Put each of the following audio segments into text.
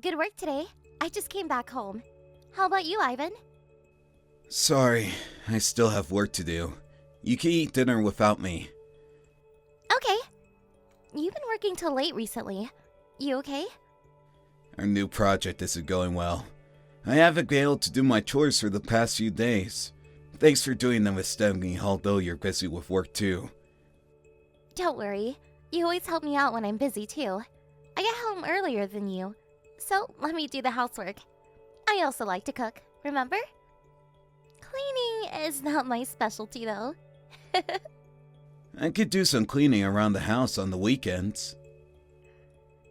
Good work today. I just came back home. How about you, Ivan? Sorry, I still have work to do. You can eat dinner without me. Okay. You've been working till late recently. You okay? Our new project isn't going well. I haven't been able to do my chores for the past few days. Thanks for doing them instead of me, although you're busy with work too. Don't worry. You always help me out when I'm busy too. I get home earlier than you, so let me do the housework. I also like to cook, remember? Cleaning is not my specialty though. I could do some cleaning around the house on the weekends.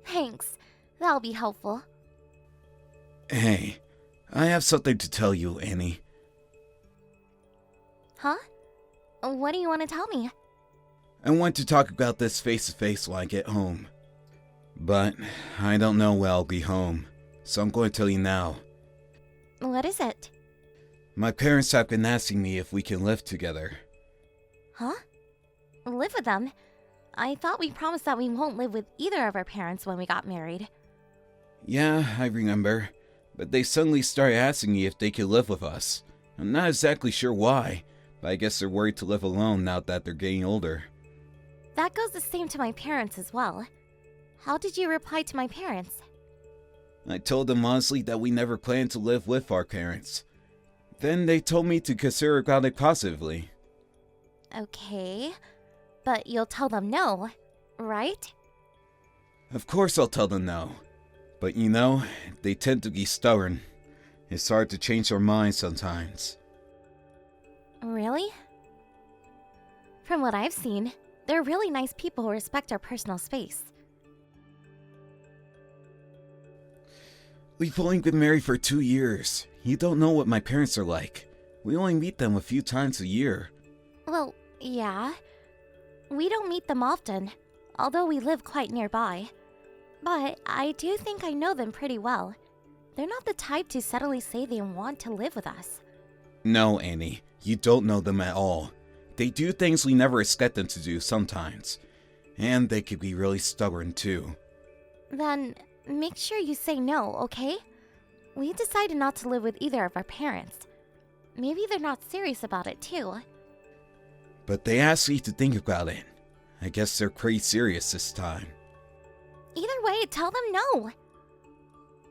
Thanks. That'll be helpful. Hey, I have something to tell you, Annie. Huh? What do you want to tell me? I want to talk about this face-to-face when I get home. But I don't know when I'll be home, so I'm going to tell you now. What is it? My parents have been asking me if we can live together. Huh? Live with them? I thought we promised that we won't live with either of our parents when we got married. Yeah, I remember. But they suddenly started asking me if they could live with us. I'm not exactly sure why, but I guess they're worried to live alone now that they're getting older. That goes the same to my parents as well. How did you reply to my parents? I told them honestly that we never planned to live with our parents. Then they told me to consider about it positively. Okay, but you'll tell them no, right? Of course I'll tell them no. But you know, they tend to be stubborn. It's hard to change their minds sometimes. Really? From what I've seen, they're really nice people who respect our personal space. We've only been married for 2 years. You don't know what my parents are like. We only meet them a few times a year. Well, yeah. We don't meet them often, although we live quite nearby. But I do think I know them pretty well. They're not the type to suddenly say they want to live with us. No, Annie, you don't know them at all. They do things we never expect them to do sometimes. And they could be really stubborn too. Then make sure you say no, okay? We decided not to live with either of our parents. Maybe they're not serious about it too. But they asked me to think about it. I guess they're pretty serious this time. Either way, tell them no.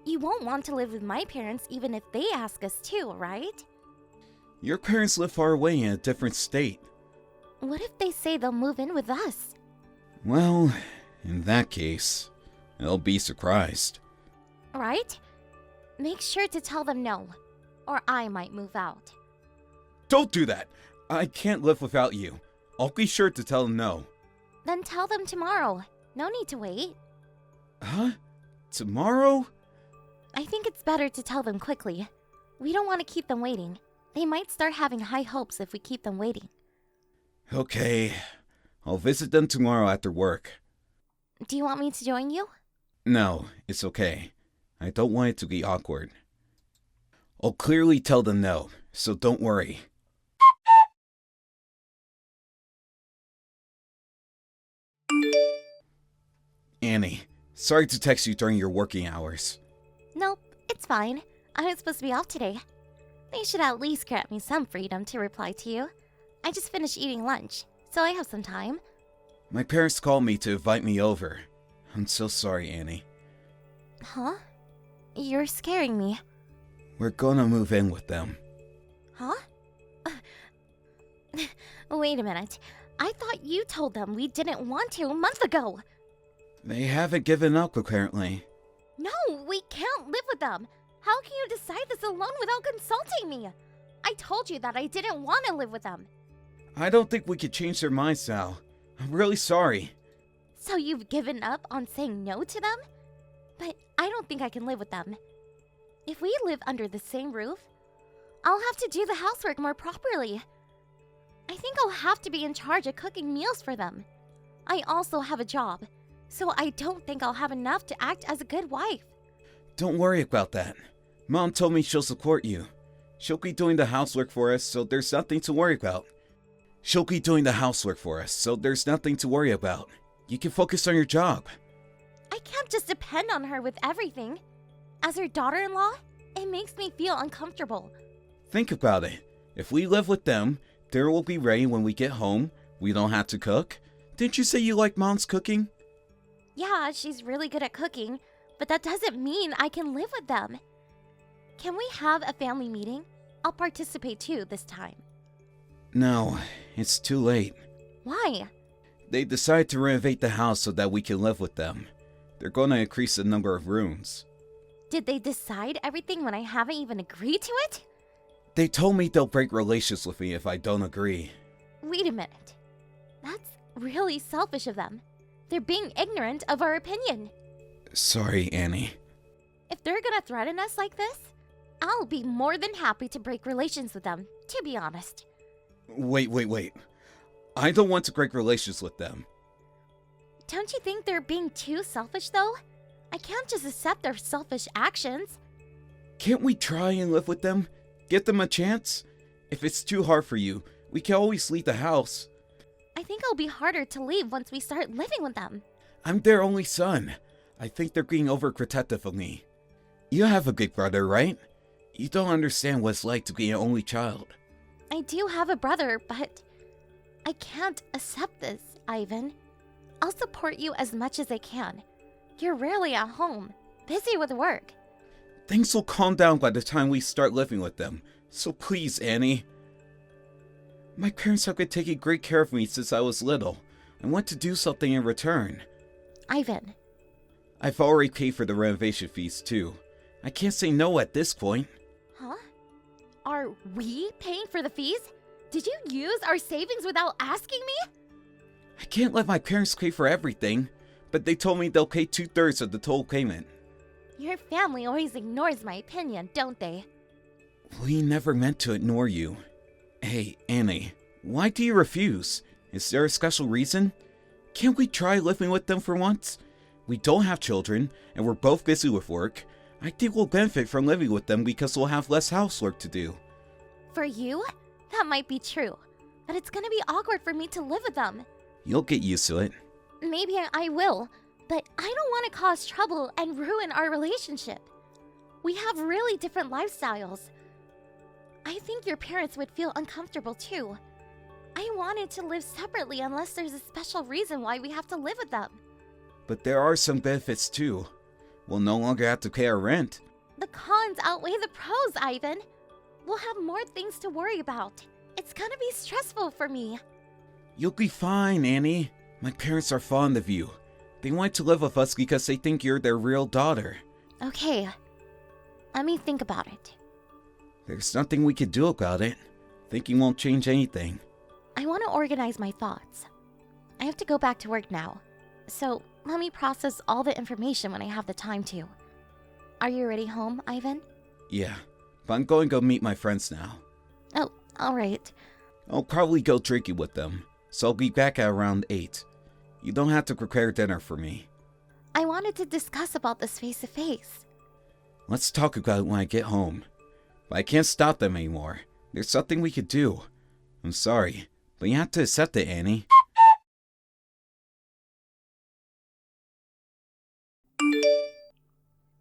You won't want to live with my parents even if they ask us to, right? Your parents live far away in a different state. What if they say they'll move in with us? Well, in that case, they'll be surprised. Right? Make sure to tell them no, or I might move out. Don't do that! I can't live without you. I'll be sure to tell them no. Then tell them tomorrow. No need to wait. Huh? Tomorrow? I think it's better to tell them quickly. We don't want to keep them waiting. They might start having high hopes if we keep them waiting. Okay. I'll visit them tomorrow after work. Do you want me to join you? No, it's okay. I don't want it to be awkward. I'll clearly tell them no, so don't worry. Annie, sorry to text you during your working hours. Nope, it's fine. I was supposed to be off today. They should at least grant me some freedom to reply to you. I just finished eating lunch, so I have some time. My parents called me to invite me over. I'm so sorry, Annie. Huh? You're scaring me. We're gonna move in with them. Huh? Wait a minute. I thought you told them we didn't want to a month ago. They haven't given up, apparently. No, we can't live with them. How can you decide this alone without consulting me? I told you that I didn't want to live with them. I don't think we could change their minds now. I'm really sorry. So you've given up on saying no to them? But I don't think I can live with them. If we live under the same roof, I'll have to do the housework more properly. I think I'll have to be in charge of cooking meals for them. I also have a job, so I don't think I'll have enough to act as a good wife. Don't worry about that. Mom told me she'll support you. She'll be doing the housework for us, so there's nothing to worry about. I can't just depend on her with everything. As your daughter-in-law, it makes me feel uncomfortable. Think about it. If we live with them, dinner will be ready when we get home. We don't have to cook. Didn't you say you like Mom's cooking? Yeah, she's really good at cooking, but that doesn't mean I can live with them. Can we have a family meeting? I'll participate too this time. No, it's too late. Why? They decided to renovate the house so that we can live with them. They're going to increase the number of rooms. Did they decide everything when I haven't even agreed to it? They told me they'll break relations with me if I don't agree. Wait a minute. That's really selfish of them. They're being ignorant of our opinion. Sorry, Annie. If they're gonna threaten us like this, I'll be more than happy to break relations with them, to be honest. Wait. I don't want to break relations with them. Don't you think they're being too selfish, though? I can't just accept their selfish actions. Can't we try and live with them? Give them a chance? If it's too hard for you, we can always leave the house. I think it'll be harder to leave once we start living with them. I'm their only son. I think they're being overprotective of me. You have a big brother, right? You don't understand what it's like to be an only child. I do have a brother, but I can't accept this, Ivan. I'll support you as much as I can. You're rarely at home, busy with work. Things will calm down by the time we start living with them. So please, Annie. My parents have been taking great care of me since I was little. I want to do something in return. Ivan. I've already paid for the renovation fees, too. I can't say no at this point. Huh? Are we paying for the fees? Did you use our savings without asking me? I can't let my parents pay for everything, but they told me they'll pay 2/3 of the total payment. Your family always ignores my opinion, don't they? We never meant to ignore you. Hey, Annie, why do you refuse? Is there a special reason? Can't we try living with them for once? We don't have children, and we're both busy with work. I think we'll benefit from living with them because we'll have less housework to do. For you? That might be true. But it's gonna be awkward for me to live with them. You'll get used to it. Maybe I will, but I don't want to cause trouble and ruin our relationship. We have really different lifestyles. I think your parents would feel uncomfortable too. I wanted to live separately unless there's a special reason why we have to live with them. But there are some benefits too. We'll no longer have to pay our rent. The cons outweigh the pros, Ivan. We'll have more things to worry about. It's gonna be stressful for me. You'll be fine, Annie. My parents are fond of you. They want to live with us because they think you're their real daughter. Okay. Let me think about it. There's nothing we can do about it. Thinking won't change anything. I want to organize my thoughts. I have to go back to work now. So let me process all the information when I have the time to. Are you already home, Ivan? Yeah, but I'm going to go meet my friends now. Oh, alright. I'll probably go drinking with them, so I'll be back at around 8. You don't have to prepare dinner for me. I wanted to discuss about this face to face. Let's talk about it when I get home. But I can't stop them anymore. There's something we could do. I'm sorry, but you have to accept it, Annie.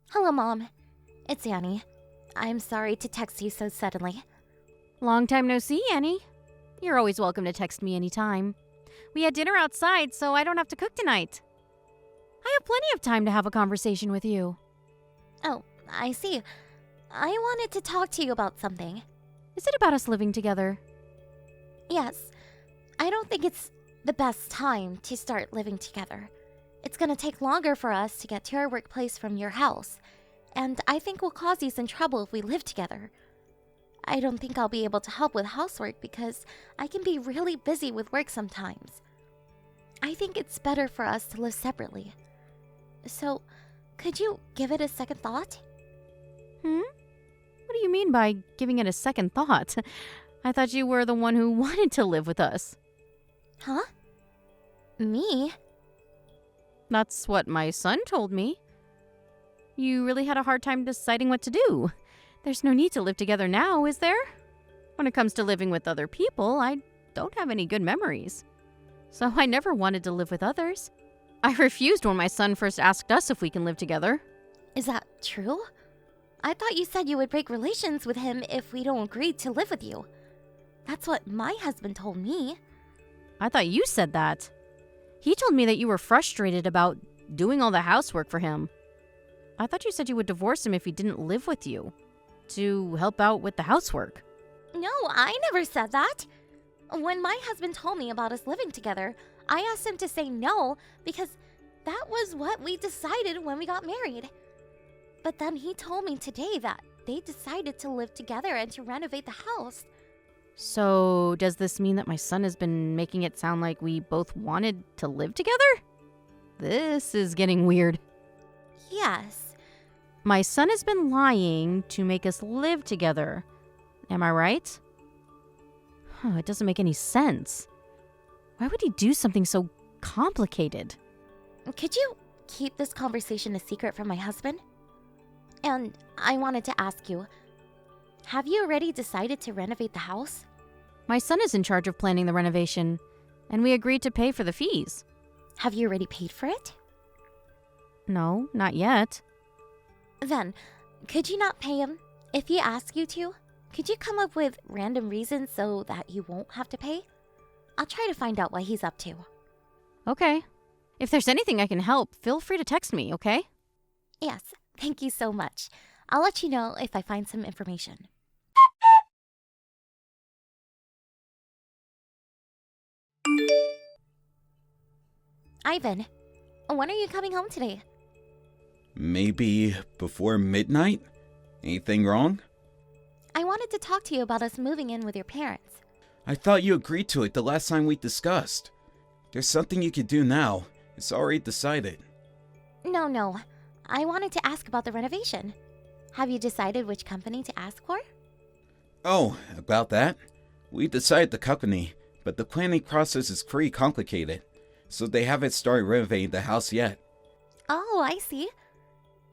Hello, Mom. It's Annie. I'm sorry to text you so suddenly. Long time no see, Annie. You're always welcome to text me anytime. We had dinner outside, so I don't have to cook tonight. I have plenty of time to have a conversation with you. Oh, I see. I wanted to talk to you about something. Is it about us living together? Yes. I don't think it's the best time to start living together. It's gonna take longer for us to get to our workplace from your house, and I think we'll cause you some trouble if we live together. I don't think I'll be able to help with housework because I can be really busy with work sometimes. I think it's better for us to live separately. So, could you give it a second thought? What do you mean by giving it a second thought? I thought you were the one who wanted to live with us. Huh? Me? That's what my son told me. You really had a hard time deciding what to do. There's no need to live together now, is there? When it comes to living with other people, I don't have any good memories. So I never wanted to live with others. I refused when my son first asked us if we can live together. Is that true? I thought you said you would break relations with him if we don't agree to live with you. That's what my husband told me. I thought you said that. He told me that you were frustrated about doing all the housework for him. I thought you said you would divorce him if he didn't live with you, to help out with the housework. No, I never said that. When my husband told me about us living together, I asked him to say no because that was what we decided when we got married. But then he told me today that they decided to live together and to renovate the house. So, does this mean that my son has been making it sound like we both wanted to live together? This is getting weird. Yes. My son has been lying to make us live together. Am I right? It doesn't make any sense. Why would he do something so complicated? Could you keep this conversation a secret from my husband? And I wanted to ask you, have you already decided to renovate the house? My son is in charge of planning the renovation, and we agreed to pay for the fees. Have you already paid for it? No, not yet. Then, could you not pay him if he asks you to? Could you come up with random reasons so that you won't have to pay? I'll try to find out what he's up to. Okay. If there's anything I can help, feel free to text me, okay? Yes, thank you so much. I'll let you know if I find some information. Ivan, when are you coming home today? Maybe before midnight? Anything wrong? I wanted to talk to you about us moving in with your parents. I thought you agreed to it the last time we discussed. There's something you could do now. It's already decided. No. I wanted to ask about the renovation. Have you decided which company to ask for? Oh, about that? We decided the company, but the planning process is pretty complicated, so they haven't started renovating the house yet. Oh, I see.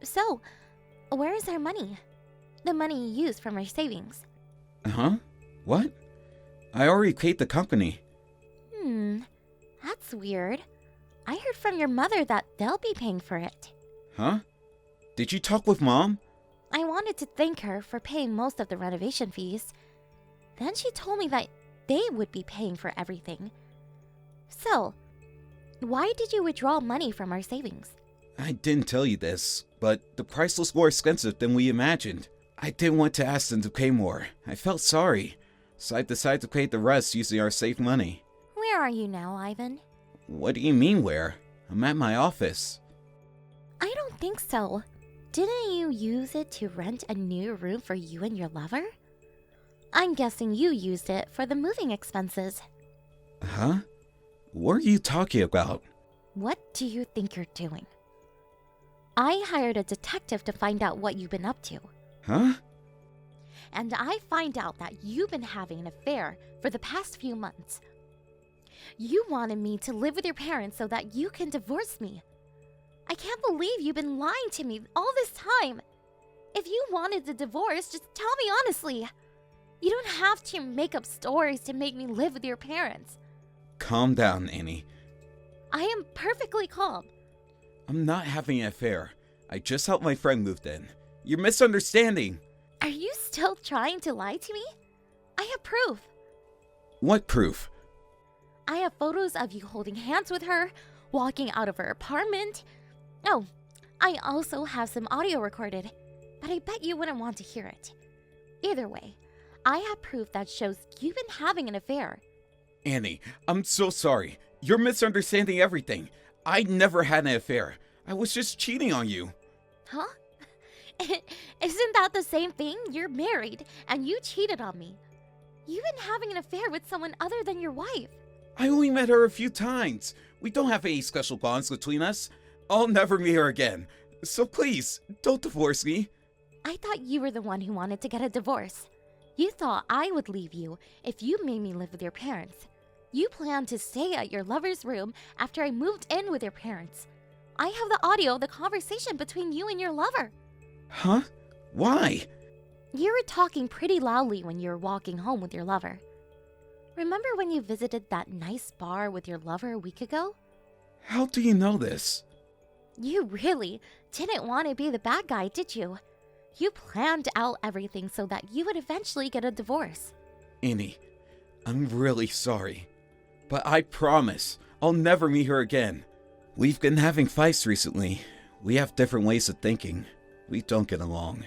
So, where is our money? The money you used from our savings. Huh? What? I already paid the company. That's weird. I heard from your mother that they'll be paying for it. Huh? Did you talk with Mom? I wanted to thank her for paying most of the renovation fees. Then she told me that they would be paying for everything. So, why did you withdraw money from our savings? I didn't tell you this, but the price was more expensive than we imagined. I didn't want to ask them to pay more. I felt sorry, so I decided to pay the rest using our saved money. Where are you now, Ivan? What do you mean where? I'm at my office. I don't think so. Didn't you use it to rent a new room for you and your lover? I'm guessing you used it for the moving expenses. Huh? What are you talking about? What do you think you're doing? I hired a detective to find out what you've been up to. Huh? And I find out that you've been having an affair for the past few months. You wanted me to live with your parents so that you can divorce me. I can't believe you've been lying to me all this time. If you wanted the divorce, just tell me honestly. You don't have to make up stories to make me live with your parents. Calm down, Annie. I am perfectly calm. I'm not having an affair. I just helped my friend move in. You're misunderstanding. Are you still trying to lie to me? I have proof. What proof? I have photos of you holding hands with her, walking out of her apartment. Oh, I also have some audio recorded, but I bet you wouldn't want to hear it. Either way, I have proof that shows you've been having an affair. Annie, I'm so sorry. You're misunderstanding everything. I never had an affair. I was just cheating on you. Huh? Isn't that the same thing? You're married, and you cheated on me. You've been having an affair with someone other than your wife. I only met her a few times. We don't have any special bonds between us. I'll never meet her again. So please, don't divorce me. I thought you were the one who wanted to get a divorce. You thought I would leave you if you made me live with your parents. You planned to stay at your lover's room after I moved in with your parents. I have the audio of the conversation between you and your lover. Huh? Why? You were talking pretty loudly when you were walking home with your lover. Remember when you visited that nice bar with your lover a week ago? How do you know this? You really didn't want to be the bad guy, did you? You planned out everything so that you would eventually get a divorce. Annie, I'm really sorry. But I promise I'll never meet her again. We've been having fights recently. We have different ways of thinking. We don't get along.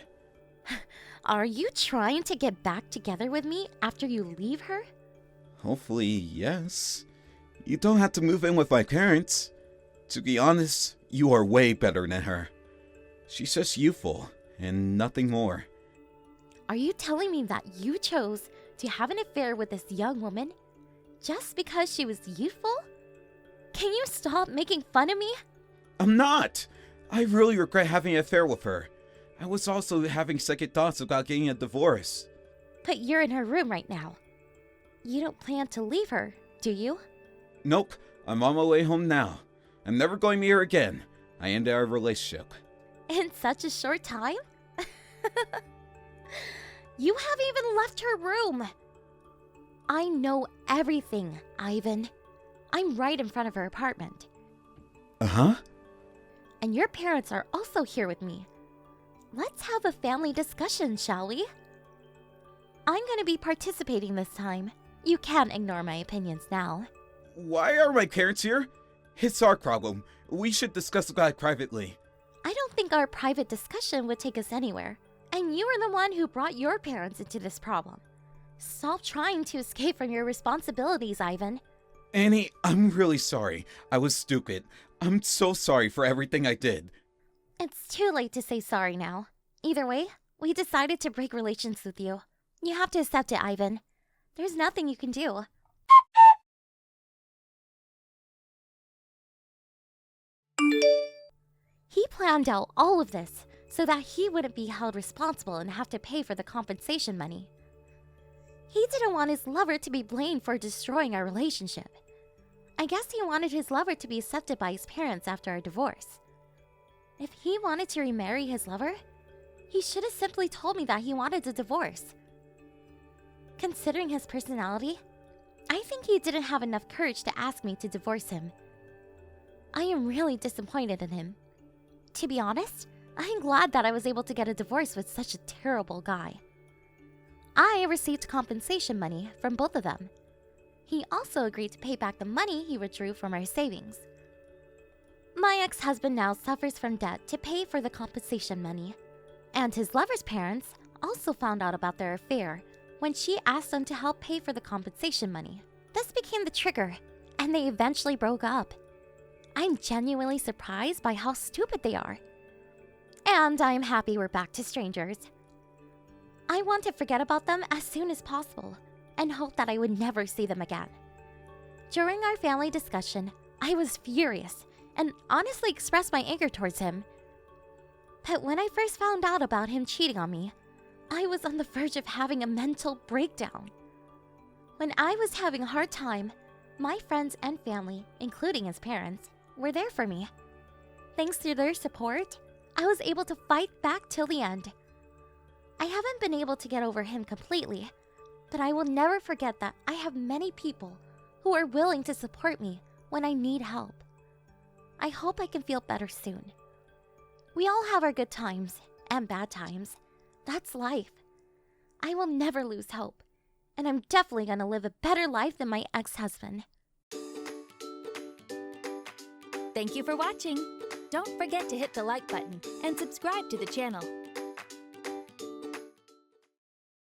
Are you trying to get back together with me after you leave her? Hopefully, yes. You don't have to move in with my parents. To be honest, you are way better than her. She's just youthful, and nothing more. Are you telling me that you chose to have an affair with this young woman just because she was youthful? Can you stop making fun of me? I'm not! I really regret having an affair with her. I was also having second thoughts about getting a divorce. But you're in her room right now. You don't plan to leave her, do you? Nope, I'm on my way home now. I'm never going to meet her again. I ended our relationship. In such a short time? You haven't even left her room. I know everything, Ivan. I'm right in front of her apartment. Uh-huh? And your parents are also here with me. Let's have a family discussion, shall we? I'm going to be participating this time. You can't ignore my opinions now. Why are my parents here? It's our problem. We should discuss about it privately. I don't think our private discussion would take us anywhere. And you are the one who brought your parents into this problem. Stop trying to escape from your responsibilities, Ivan. Annie, I'm really sorry. I was stupid. I'm so sorry for everything I did. It's too late to say sorry now. Either way, we decided to break relations with you. You have to accept it, Ivan. There's nothing you can do. He planned out all of this so that he wouldn't be held responsible and have to pay for the compensation money. He didn't want his lover to be blamed for destroying our relationship. I guess he wanted his lover to be accepted by his parents after our divorce. If he wanted to remarry his lover, he should have simply told me that he wanted a divorce. Considering his personality, I think he didn't have enough courage to ask me to divorce him. I am really disappointed in him. To be honest, I'm glad that I was able to get a divorce with such a terrible guy. I received compensation money from both of them. He also agreed to pay back the money he withdrew from our savings. My ex-husband now suffers from debt to pay for the compensation money, and his lover's parents also found out about their affair when she asked them to help pay for the compensation money. This became the trigger, and they eventually broke up. I'm genuinely surprised by how stupid they are. And I'm happy we're back to strangers. I want to forget about them as soon as possible and hope that I would never see them again. During our family discussion, I was furious and honestly expressed my anger towards him. But when I first found out about him cheating on me, I was on the verge of having a mental breakdown. When I was having a hard time, my friends and family, including his parents, were there for me. Thanks to their support, I was able to fight back till the end. I haven't been able to get over him completely, but I will never forget that I have many people who are willing to support me when I need help. I hope I can feel better soon. We all have our good times and bad times. That's life. I will never lose hope, and I'm definitely gonna live a better life than my ex-husband. Thank you for watching. Don't forget to hit the like button and subscribe to the channel.